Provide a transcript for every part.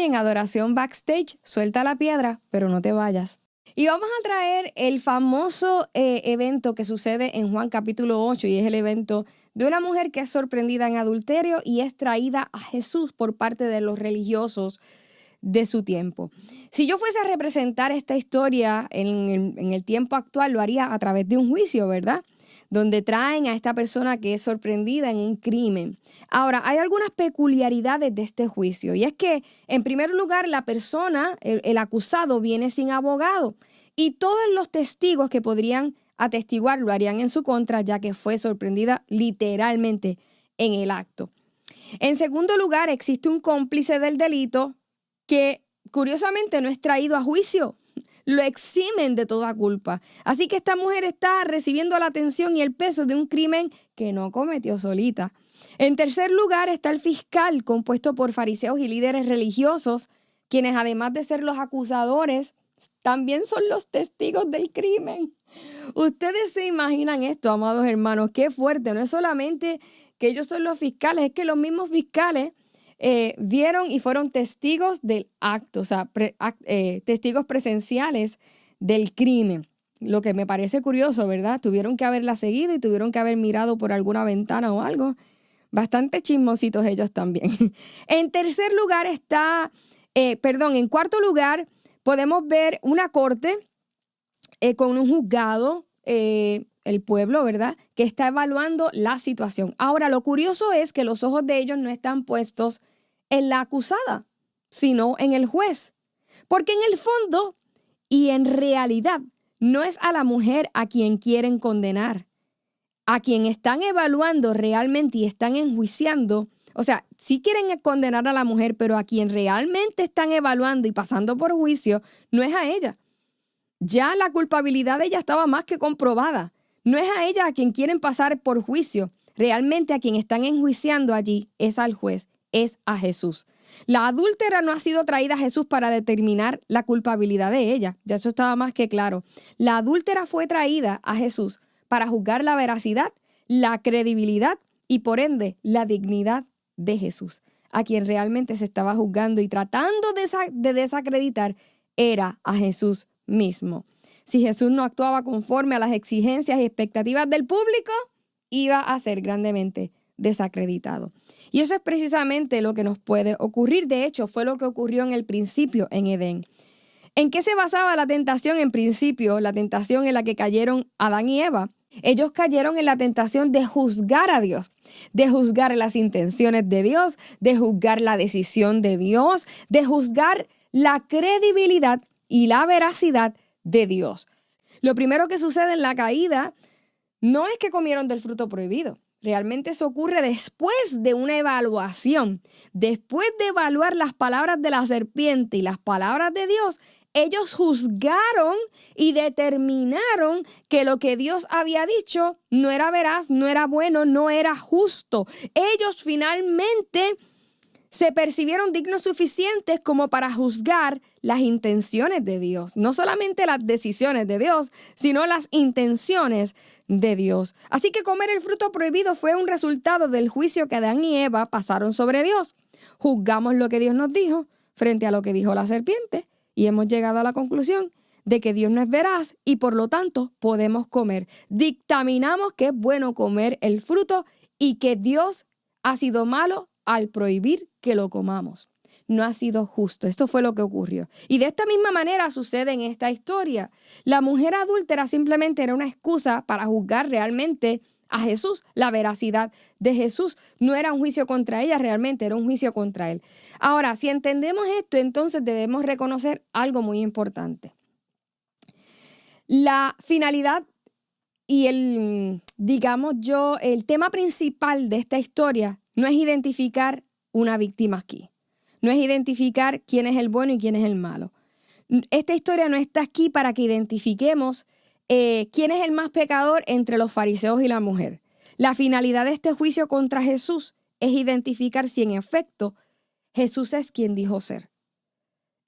en Adoración Backstage. Suelta la piedra, pero no te vayas. Y vamos a traer el famoso evento que sucede en Juan capítulo 8, y es el evento de una mujer que es sorprendida en adulterio y es traída a Jesús por parte de los religiosos de su tiempo. Si yo fuese a representar esta historia en el tiempo actual, lo haría a través de un juicio, ¿verdad? Donde traen a esta persona que es sorprendida en un crimen. Ahora, hay algunas peculiaridades de este juicio, y es que, en primer lugar, la persona, el acusado, viene sin abogado, y todos los testigos que podrían atestiguar lo harían en su contra, ya que fue sorprendida literalmente en el acto. En segundo lugar, existe un cómplice del delito que, curiosamente, no es traído a juicio. Lo eximen de toda culpa. Así que esta mujer está recibiendo la atención y el peso de un crimen que no cometió solita. En tercer lugar está el fiscal, compuesto por fariseos y líderes religiosos, quienes, además de ser los acusadores, también son los testigos del crimen. Ustedes se imaginan esto, amados hermanos, qué fuerte. No es solamente que ellos son los fiscales, es que los mismos fiscales vieron y fueron testigos del acto, o sea, testigos presenciales del crimen. Lo que me parece curioso, ¿verdad? Tuvieron que haberla seguido y tuvieron que haber mirado por alguna ventana o algo. Bastante chismositos ellos también. En tercer lugar en cuarto lugar, podemos ver una corte con un juzgado, el pueblo, ¿verdad?, que está evaluando la situación. Ahora, lo curioso es que los ojos de ellos no están puestos en la acusada, sino en el juez. Porque en el fondo y en realidad no es a la mujer a quien quieren condenar. A quien están evaluando realmente y están enjuiciando, o sea, sí quieren condenar a la mujer, pero a quien realmente están evaluando y pasando por juicio no es a ella. Ya la culpabilidad de ella estaba más que comprobada. No es a ella a quien quieren pasar por juicio. Realmente a quien están enjuiciando allí es al juez, es a Jesús. La adúltera no ha sido traída a Jesús para determinar la culpabilidad de ella. Ya eso estaba más que claro. La adúltera fue traída a Jesús para juzgar la veracidad, la credibilidad y, por ende, la dignidad de Jesús. A quien realmente se estaba juzgando y tratando de desacreditar era a Jesús mismo. Si Jesús no actuaba conforme a las exigencias y expectativas del público, iba a ser grandemente desacreditado. Y eso es precisamente lo que nos puede ocurrir. De hecho, fue lo que ocurrió en el principio en Edén. ¿En qué se basaba la tentación en principio? La tentación en la que cayeron Adán y Eva. Ellos cayeron en la tentación de juzgar a Dios, de juzgar las intenciones de Dios, de juzgar la decisión de Dios, de juzgar la credibilidad y la veracidad de Dios. Lo primero que sucede en la caída no es que comieron del fruto prohibido. Realmente eso ocurre después de una evaluación. Después de evaluar las palabras de la serpiente y las palabras de Dios, ellos juzgaron y determinaron que lo que Dios había dicho no era veraz, no era bueno, no era justo. Ellos finalmente se percibieron dignos suficientes como para juzgar las intenciones de Dios. No solamente las decisiones de Dios, sino las intenciones de Dios. Así que comer el fruto prohibido fue un resultado del juicio que Adán y Eva pasaron sobre Dios. Juzgamos lo que Dios nos dijo frente a lo que dijo la serpiente y hemos llegado a la conclusión de que Dios no es veraz y por lo tanto podemos comer. Dictaminamos que es bueno comer el fruto y que Dios ha sido malo al prohibir que lo comamos. No ha sido justo. Esto fue lo que ocurrió. Y de esta misma manera sucede en esta historia. La mujer adúltera simplemente era una excusa para juzgar realmente a Jesús. La veracidad de Jesús no era un juicio contra ella, realmente era un juicio contra él. Ahora, si entendemos esto, entonces debemos reconocer algo muy importante. La finalidad y el tema principal de esta historia no es identificar una víctima aquí. No es identificar quién es el bueno y quién es el malo. Esta historia no está aquí para que identifiquemos quién es el más pecador entre los fariseos y la mujer. La finalidad de este juicio contra Jesús es identificar si en efecto Jesús es quien dijo ser.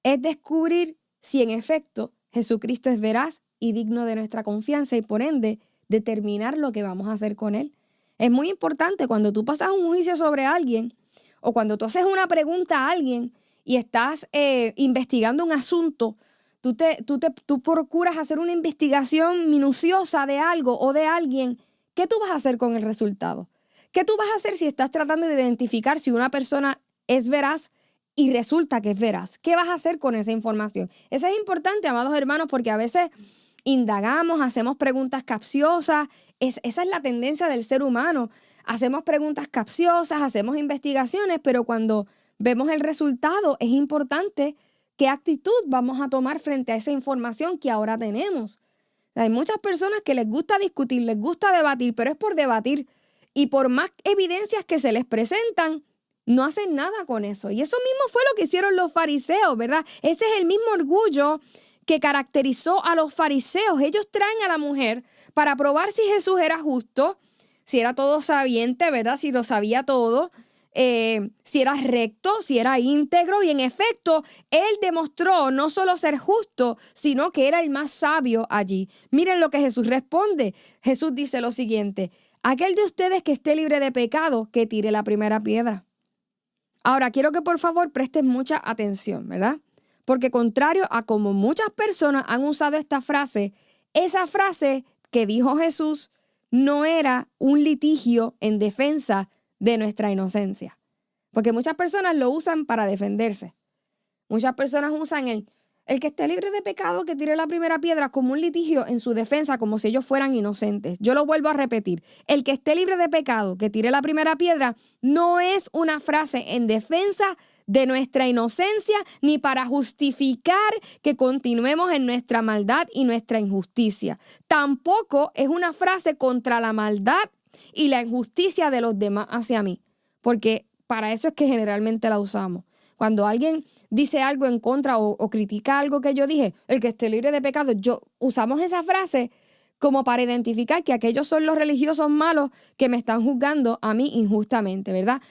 Es descubrir si en efecto Jesucristo es veraz y digno de nuestra confianza y por ende determinar lo que vamos a hacer con él. Es muy importante cuando tú pasas un juicio sobre alguien o cuando tú haces una pregunta a alguien y estás investigando un asunto, tú procuras hacer una investigación minuciosa de algo o de alguien, ¿qué tú vas a hacer con el resultado? ¿Qué tú vas a hacer si estás tratando de identificar si una persona es veraz y resulta que es veraz? ¿Qué vas a hacer con esa información? Eso es importante, amados hermanos, porque a veces indagamos, hacemos preguntas capciosas. Esa es la tendencia del ser humano. Hacemos preguntas capciosas, hacemos investigaciones, pero cuando vemos el resultado es importante qué actitud vamos a tomar frente a esa información que ahora tenemos. Hay muchas personas que les gusta discutir, les gusta debatir, pero es por debatir. Y por más evidencias que se les presentan, no hacen nada con eso. Y eso mismo fue lo que hicieron los fariseos, ¿verdad? Ese es el mismo orgullo que caracterizó a los fariseos. Ellos traen a la mujer para probar si Jesús era justo, si era todo sabiente, ¿verdad? Si lo sabía todo, si era recto, si era íntegro. Y en efecto, él demostró no solo ser justo, sino que era el más sabio allí. Miren lo que Jesús responde. Jesús dice lo siguiente: aquel de ustedes que esté libre de pecado, que tire la primera piedra. Ahora, quiero que por favor presten mucha atención, ¿verdad? Porque contrario a como muchas personas han usado esta frase, esa frase que dijo Jesús no era un litigio en defensa de nuestra inocencia. Porque muchas personas lo usan para defenderse. Muchas personas usan el que esté libre de pecado, que tire la primera piedra, como un litigio en su defensa, como si ellos fueran inocentes. Yo lo vuelvo a repetir. El que esté libre de pecado, que tire la primera piedra, no es una frase en defensa de nuestra inocencia, ni para justificar que continuemos en nuestra maldad y nuestra injusticia. Tampoco es una frase contra la maldad y la injusticia de los demás hacia mí, porque para eso es que generalmente la usamos. Cuando alguien dice algo en contra o critica algo que yo dije, el que esté libre de pecado, usamos esa frase como para identificar que aquellos son los religiosos malos que me están juzgando a mí injustamente, ¿verdad?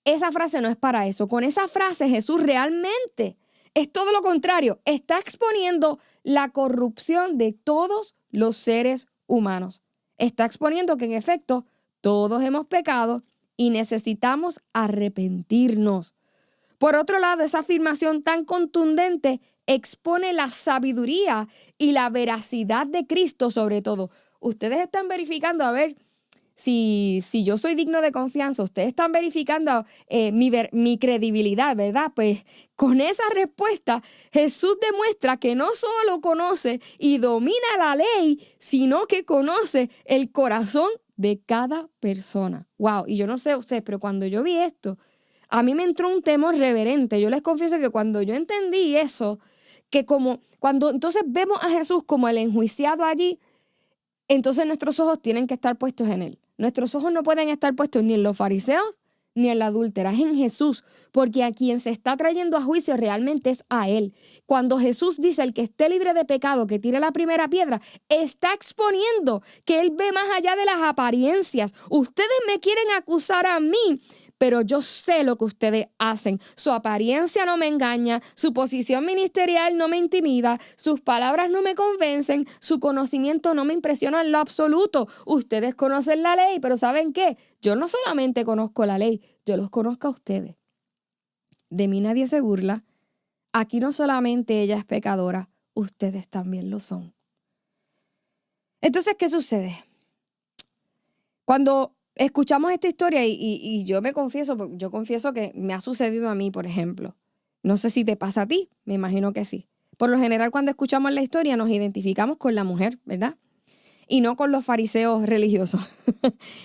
Esa frase no es para eso. Con esa frase Jesús realmente es todo lo contrario. Está exponiendo la corrupción de todos los seres humanos. Está exponiendo que en efecto todos hemos pecado y necesitamos arrepentirnos. Por otro lado, esa afirmación tan contundente expone la sabiduría y la veracidad de Cristo sobre todo. Ustedes están verificando a ver si yo soy digno de confianza. Ustedes están verificando mi credibilidad, ¿verdad? Pues con esa respuesta Jesús demuestra que no solo conoce y domina la ley, sino que conoce el corazón de cada persona. Wow, y yo no sé ustedes, pero cuando yo vi esto, a mí me entró un temor reverente. Yo les confieso que cuando yo entendí eso, que cuando entonces vemos a Jesús como el enjuiciado allí, entonces nuestros ojos tienen que estar puestos en él. Nuestros ojos no pueden estar puestos ni en los fariseos ni en la adúltera, es en Jesús, porque a quien se está trayendo a juicio realmente es a él. Cuando Jesús dice el que esté libre de pecado, que tire la primera piedra, está exponiendo que él ve más allá de las apariencias. Ustedes me quieren acusar a mí, pero yo sé lo que ustedes hacen. Su apariencia no me engaña, su posición ministerial no me intimida, sus palabras no me convencen, su conocimiento no me impresiona en lo absoluto. Ustedes conocen la ley, pero ¿saben qué? Yo no solamente conozco la ley, yo los conozco a ustedes. De mí nadie se burla. Aquí no solamente ella es pecadora, ustedes también lo son. Entonces, ¿qué sucede? Cuando escuchamos esta historia y yo confieso que me ha sucedido a mí, por ejemplo. No sé si te pasa a ti, me imagino que sí. Por lo general, cuando escuchamos la historia nos identificamos con la mujer, ¿verdad? Y no con los fariseos religiosos.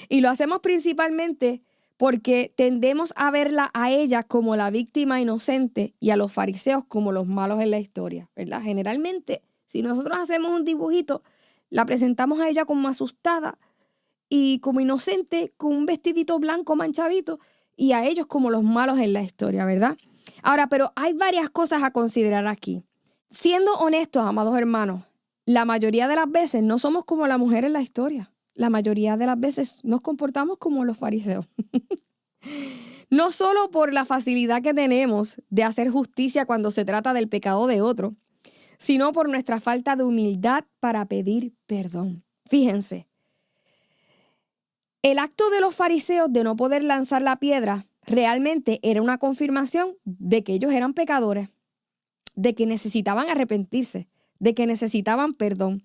Y lo hacemos principalmente porque tendemos a verla a ella como la víctima inocente y a los fariseos como los malos en la historia, ¿verdad? Generalmente, si nosotros hacemos un dibujito, la presentamos a ella como asustada y como inocente, con un vestidito blanco manchadito, y a ellos como los malos en la historia, ¿verdad? Ahora, pero hay varias cosas a considerar aquí. Siendo honestos, amados hermanos, la mayoría de las veces no somos como la mujer en la historia. La mayoría de las veces nos comportamos como los fariseos. No solo por la facilidad que tenemos de hacer justicia cuando se trata del pecado de otro, sino por nuestra falta de humildad para pedir perdón. Fíjense, el acto de los fariseos de no poder lanzar la piedra realmente era una confirmación de que ellos eran pecadores, de que necesitaban arrepentirse, de que necesitaban perdón.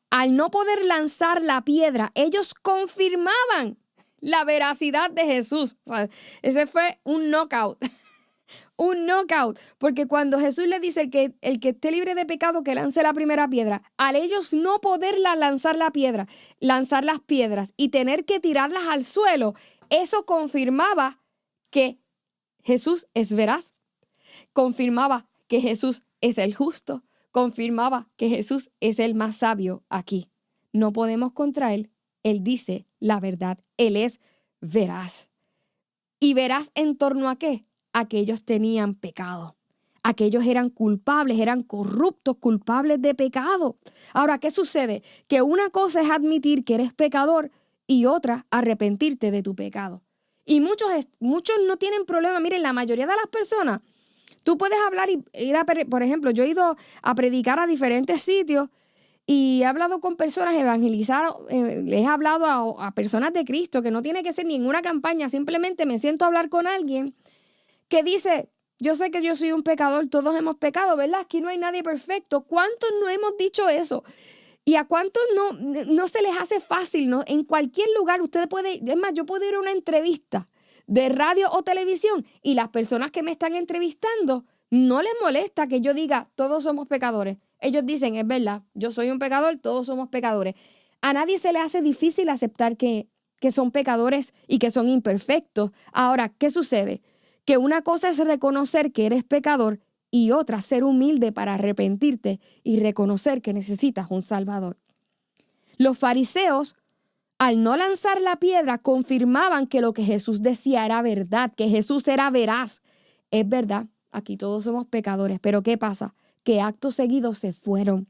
Al no poder lanzar la piedra, ellos confirmaban la veracidad de Jesús. O sea, ese fue un knockout. Un knockout, porque cuando Jesús le dice el que esté libre de pecado que lance la primera piedra, al ellos no poderla lanzar las piedras y tener que tirarlas al suelo, eso confirmaba que Jesús es veraz, confirmaba que Jesús es el justo, confirmaba que Jesús es el más sabio aquí. No podemos contra él. Él dice la verdad. Él es veraz. ¿Y veraz en torno a qué? A que ellos tenían pecado. A que ellos eran culpables, eran corruptos, culpables de pecado. Ahora, ¿qué sucede? Que una cosa es admitir que eres pecador y otra arrepentirte de tu pecado. Y muchos no tienen problema. Miren, la mayoría de las personas, tú puedes hablar y ir a, por ejemplo, yo he ido a predicar a diferentes sitios y he hablado con personas, les he hablado a personas de Cristo, que no tiene que ser ninguna campaña, simplemente me siento a hablar con alguien que dice, yo sé que yo soy un pecador, todos hemos pecado, ¿verdad? Aquí no hay nadie perfecto. ¿Cuántos no hemos dicho eso? ¿Y a cuántos no se les hace fácil, ¿no? En cualquier lugar usted puede, es más, yo puedo ir a una entrevista de radio o televisión y las personas que me están entrevistando no les molesta que yo diga, todos somos pecadores. Ellos dicen, es verdad, yo soy un pecador, todos somos pecadores. A nadie se le hace difícil aceptar que son pecadores y que son imperfectos. Ahora, ¿qué sucede? Que una cosa es reconocer que eres pecador y otra ser humilde para arrepentirte y reconocer que necesitas un Salvador. Los fariseos, al no lanzar la piedra, confirmaban que lo que Jesús decía era verdad, que Jesús era veraz. Es verdad, aquí todos somos pecadores, pero ¿qué pasa? Que acto seguido se fueron.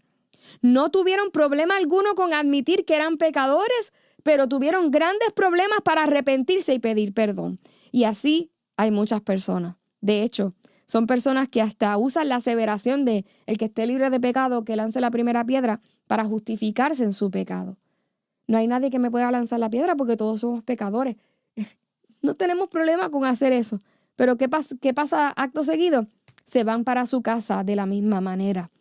No tuvieron problema alguno con admitir que eran pecadores, pero tuvieron grandes problemas para arrepentirse y pedir perdón. Y así hay muchas personas. De hecho, son personas que hasta usan la aseveración de el que esté libre de pecado, que lance la primera piedra para justificarse en su pecado. No hay nadie que me pueda lanzar la piedra porque todos somos pecadores. No tenemos problema con hacer eso. Pero ¿qué pasa acto seguido? Se van para su casa de la misma manera.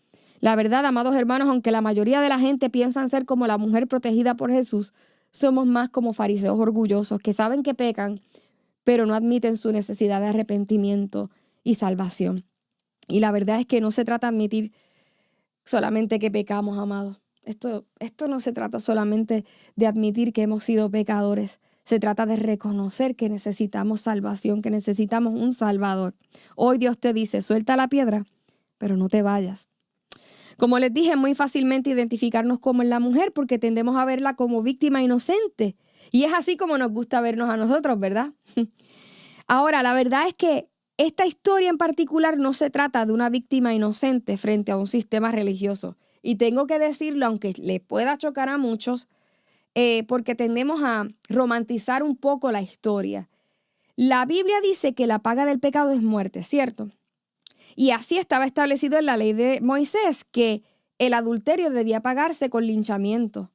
La verdad, amados hermanos, aunque la mayoría de la gente piensan ser como la mujer protegida por Jesús, somos más como fariseos orgullosos que saben que pecan, pero no admiten su necesidad de arrepentimiento y salvación. Y la verdad es que no se trata de admitir solamente que pecamos, amados. Esto no se trata solamente de admitir que hemos sido pecadores. Se trata de reconocer que necesitamos salvación, que necesitamos un Salvador. Hoy Dios te dice, suelta la piedra, pero no te vayas. Como les dije, es muy fácilmente identificarnos como en la mujer porque tendemos a verla como víctima inocente. Y es así como nos gusta vernos a nosotros, ¿verdad? Ahora, la verdad es que esta historia en particular no se trata de una víctima inocente frente a un sistema religioso. Y tengo que decirlo, aunque le pueda chocar a muchos, porque tendemos a romantizar un poco la historia. La Biblia dice que la paga del pecado es muerte, ¿cierto? Y así estaba establecido en la ley de Moisés, que el adulterio debía pagarse con linchamiento.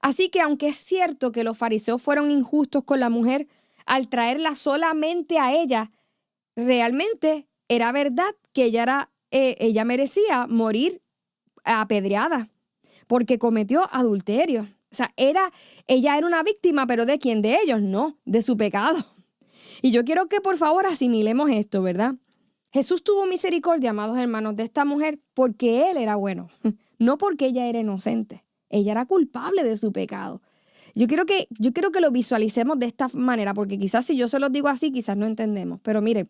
Así que aunque es cierto que los fariseos fueron injustos con la mujer al traerla solamente a ella, realmente era verdad que ella merecía morir apedreada porque cometió adulterio. O sea, ella era una víctima, pero ¿de quién? De ellos, no, de su pecado. Y yo quiero que por favor asimilemos esto, ¿verdad? Jesús tuvo misericordia, amados hermanos, de esta mujer porque Él era bueno, no porque ella era inocente. Ella era culpable de su pecado. Yo quiero que lo visualicemos de esta manera, porque quizás si yo se los digo así, quizás no entendemos. Pero mire,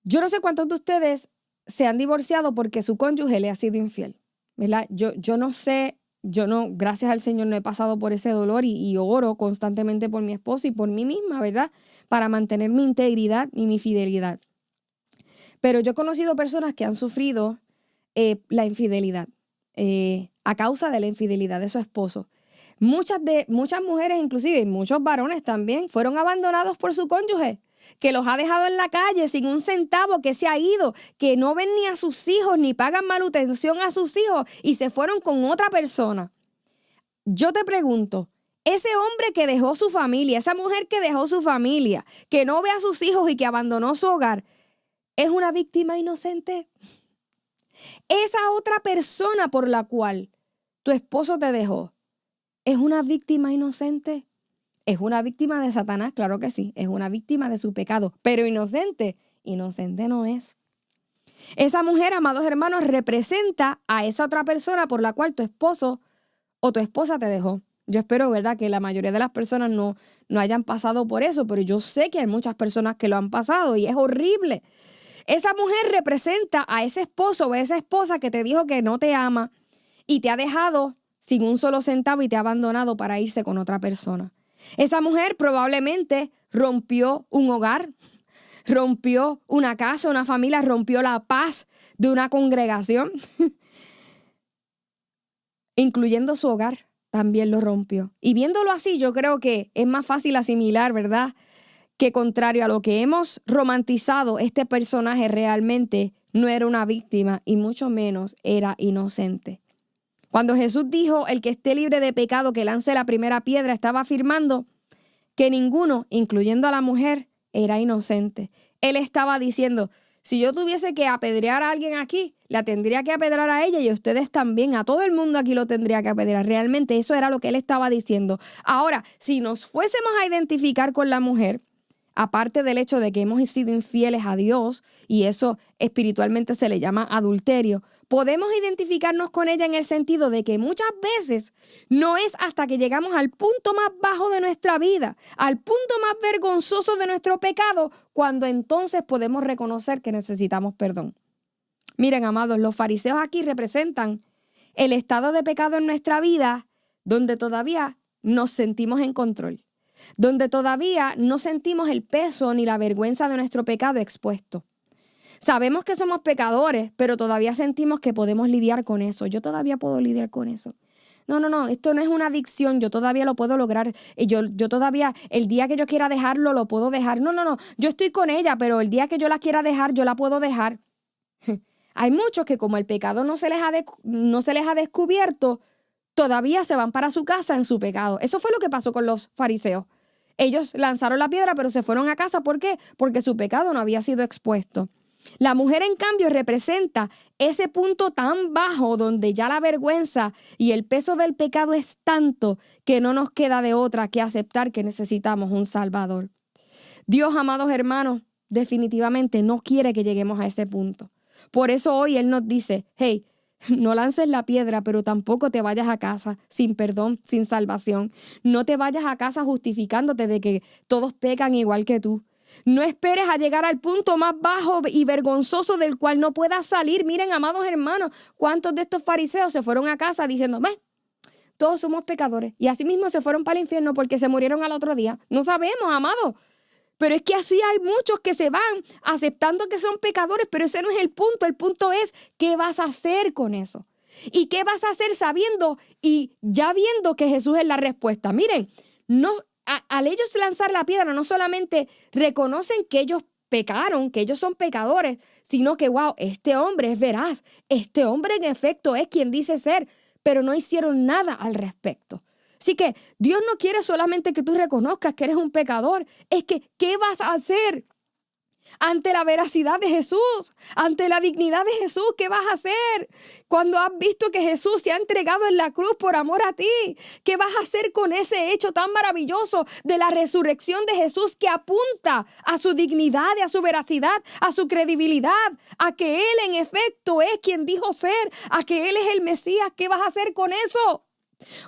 yo no sé cuántos de ustedes se han divorciado porque su cónyuge le ha sido infiel, ¿verdad? Yo no sé, gracias al Señor no he pasado por ese dolor y oro constantemente por mi esposo y por mí misma, ¿verdad? Para mantener mi integridad y mi fidelidad. Pero yo he conocido personas que han sufrido la infidelidad a causa de la infidelidad de su esposo. Muchas mujeres, inclusive, y muchos varones también, fueron abandonados por su cónyuge, que los ha dejado en la calle sin un centavo, que se ha ido, que no ven ni a sus hijos, ni pagan manutención a sus hijos, y se fueron con otra persona. Yo te pregunto, Ese hombre que dejó su familia, esa mujer que dejó su familia, que no ve a sus hijos y que abandonó su hogar, ¿es una víctima inocente? Esa otra persona por la cual tu esposo te dejó, ¿es una víctima inocente? ¿Es una víctima de Satanás? Claro que sí, es una víctima de su pecado, pero inocente no es. Esa mujer, amados hermanos, representa a esa otra persona por la cual tu esposo o tu esposa te dejó. Yo espero, ¿verdad?, que la mayoría de las personas no hayan pasado por eso, pero yo sé que hay muchas personas que lo han pasado y es horrible. Esa mujer representa a ese esposo o a esa esposa que te dijo que no te ama y te ha dejado sin un solo centavo y te ha abandonado para irse con otra persona. Esa mujer probablemente rompió un hogar, rompió una casa, una familia, rompió la paz de una congregación, incluyendo su hogar. También lo rompió. Y viéndolo así, yo creo que es más fácil asimilar, ¿verdad?, que contrario a lo que hemos romantizado, este personaje realmente no era una víctima y mucho menos era inocente. Cuando Jesús dijo, el que esté libre de pecado, que lance la primera piedra, estaba afirmando que ninguno, incluyendo a la mujer, era inocente. Él estaba diciendo, si yo tuviese que apedrear a alguien aquí, la tendría que apedrear a ella y a ustedes también, a todo el mundo aquí lo tendría que apedrear. Realmente eso era lo que él estaba diciendo. Ahora, si nos fuésemos a identificar con la mujer, aparte del hecho de que hemos sido infieles a Dios, y eso espiritualmente se le llama adulterio, podemos identificarnos con ella en el sentido de que muchas veces no es hasta que llegamos al punto más bajo de nuestra vida, al punto más vergonzoso de nuestro pecado, cuando entonces podemos reconocer que necesitamos perdón. Miren, amados, los fariseos aquí representan el estado de pecado en nuestra vida donde todavía nos sentimos en control, donde todavía no sentimos el peso ni la vergüenza de nuestro pecado expuesto. Sabemos que somos pecadores, pero todavía sentimos que podemos lidiar con eso. Yo todavía puedo lidiar con eso. No, esto no es una adicción, yo todavía lo puedo lograr. Yo todavía, el día que yo quiera dejarlo, lo puedo dejar. No, yo estoy con ella, pero el día que yo la quiera dejar, yo la puedo dejar. Hay muchos que como el pecado no se les ha descubierto, todavía se van para su casa en su pecado. Eso fue lo que pasó con los fariseos. Ellos lanzaron la piedra, pero se fueron a casa. ¿Por qué? Porque su pecado no había sido expuesto. La mujer, en cambio, representa ese punto tan bajo donde ya la vergüenza y el peso del pecado es tanto que no nos queda de otra que aceptar que necesitamos un Salvador. Dios, amados hermanos, definitivamente no quiere que lleguemos a ese punto. Por eso hoy Él nos dice, hey, no lances la piedra, pero tampoco te vayas a casa sin perdón, sin salvación. No te vayas a casa justificándote de que todos pecan igual que tú. No esperes a llegar al punto más bajo y vergonzoso del cual no puedas salir. Miren, amados hermanos, ¿cuántos de estos fariseos se fueron a casa diciendo, todos somos pecadores? Y así mismo se fueron para el infierno porque se murieron al otro día. No sabemos, amados. Pero es que así hay muchos que se van aceptando que son pecadores, pero ese no es el punto. El punto es, ¿qué vas a hacer con eso? ¿Y qué vas a hacer sabiendo y ya viendo que Jesús es la respuesta? Miren, al ellos lanzar la piedra, no solamente reconocen que ellos pecaron, que ellos son pecadores, sino que, wow, este hombre es veraz. Este hombre en efecto es quien dice ser, pero no hicieron nada al respecto. Así que Dios no quiere solamente que tú reconozcas que eres un pecador. Es que, ¿qué vas a hacer ante la veracidad de Jesús? Ante la dignidad de Jesús, ¿qué vas a hacer? Cuando has visto que Jesús se ha entregado en la cruz por amor a ti, ¿qué vas a hacer con ese hecho tan maravilloso de la resurrección de Jesús que apunta a su dignidad y a su veracidad, a su credibilidad, a que Él en efecto es quien dijo ser, a que Él es el Mesías? ¿Qué vas a hacer con eso?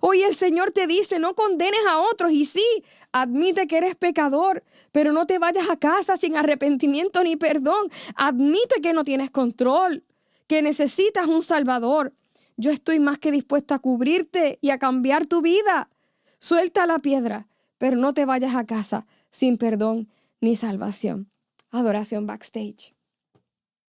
Hoy el Señor te dice, no condenes a otros y sí, admite que eres pecador, pero no te vayas a casa sin arrepentimiento ni perdón. Admite que no tienes control, que necesitas un Salvador. Yo estoy más que dispuesta a cubrirte y a cambiar tu vida. Suelta la piedra, pero no te vayas a casa sin perdón ni salvación. Adoración Backstage.